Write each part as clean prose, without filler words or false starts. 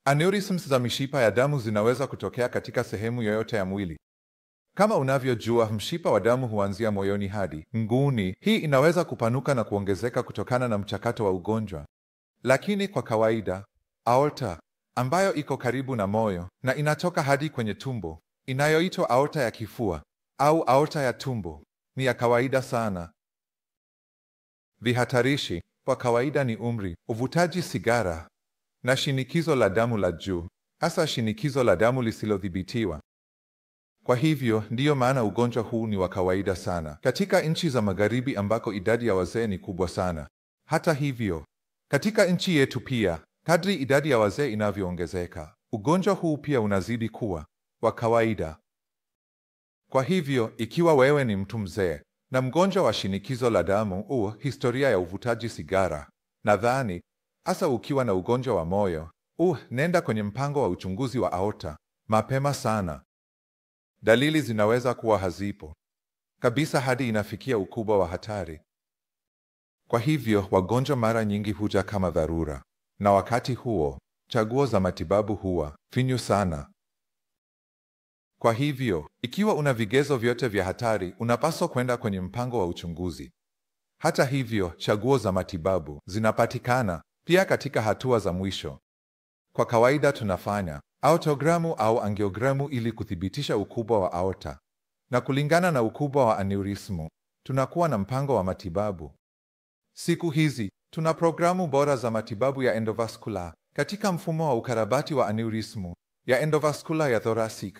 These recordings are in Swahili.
Aneurysms za mishipa ya damu zinaweza kutokea katika sehemu yoyote ya mwili. Kama unavyojua, mshipa wa damu huanzia moyoni hadi mguuni. Hii inaweza kupanuka na kuongezeka kutokana na mchakato wa ugonjwa. Lakini kwa kawaida, aorta ambayo iko karibu na moyo na inatoka hadi kwenye tumbo, inayoitwa aorta ya kifua au aorta ya tumbo, ni ya kawaida sana. Vihatarishi kwa kawaida ni umri, uvutaji sigara na shinikizo la damu la juu, hasa shinikizo la damu lisilodhibitiwa. Kwa hivyo, ndiyo maana ugonjwa huu ni wa kawaida sana katika nchi za magharibi ambako idadi ya wazee ni kubwa sana. Hata hivyo, katika nchi yetu pia, kadri idadi ya wazee inavyoongezeka, ugonjwa huu pia unazidi kuwa wa kawaida. Kwa hivyo, ikiwa wewe ni mtu mzee na mgonjwa wa shinikizo la damu, historia ya uvutaji sigara, nadhani hasa ukiwa na ugonjwa wa moyo, nenda kwenye mpango wa uchunguzi wa aorta mapema sana. Dalili zinaweza kuwa hazipo kabisa hadi inafikia ukubwa wa hatari. Kwa hivyo, wagonjwa mara nyingi huja kama dharura, na wakati huo chaguo za matibabu huwa finyu sana. Kwa hivyo, ikiwa una vigezo vyote vya hatari, unapaswa kwenda kwenye mpango wa uchunguzi. Hata hivyo, chaguo za matibabu zinapatikana pia katika hatua za mwisho. Kwa kawaida tunafanya aortogramu au angiogramu ili kuthibitisha ukubwa wa aorta, na kulingana na ukubwa wa aneurismu, tunakuwa na mpango wa matibabu. Siku hizi, tuna programu bora za matibabu ya endovascular katika mfumo wa ukarabati wa aneurismu ya endovascular ya thoracic,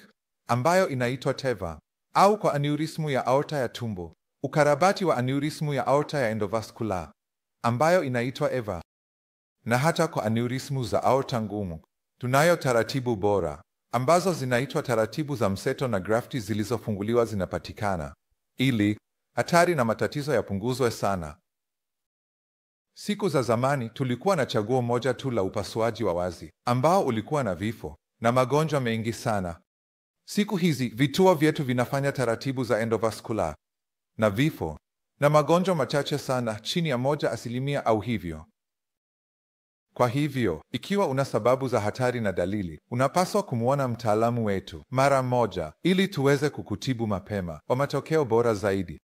ambayo inaitwa TEVA, au kwa aneurismu ya aorta ya tumbo, ukarabati wa aneurismu ya aorta ya endovascular, ambayo inaitwa EVA. Na hata kwa aneurismu za aorta ngumu, tunayo taratibu bora, ambazo zinaitwa taratibu za mseto na grafti zilizofunguliwa zinapatikana, ili hatari na matatizo yapunguzwe sana. Siku za zamani tulikuwa na chaguo moja tu la upasuaji wa wazi, ambao ulikuwa na vifo na magonjwa mengi sana. Siku hizi vituo vyetu vinafanya taratibu za endovascular na vifo na magonjwa machache sana, chini ya 1% au hivyo. Kwa hivyo, ikiwa una sababu za hatari na dalili, unapaswa kumwona mtaalamu wetu mara moja ili tuweze kukutibu mapema kwa matokeo bora zaidi.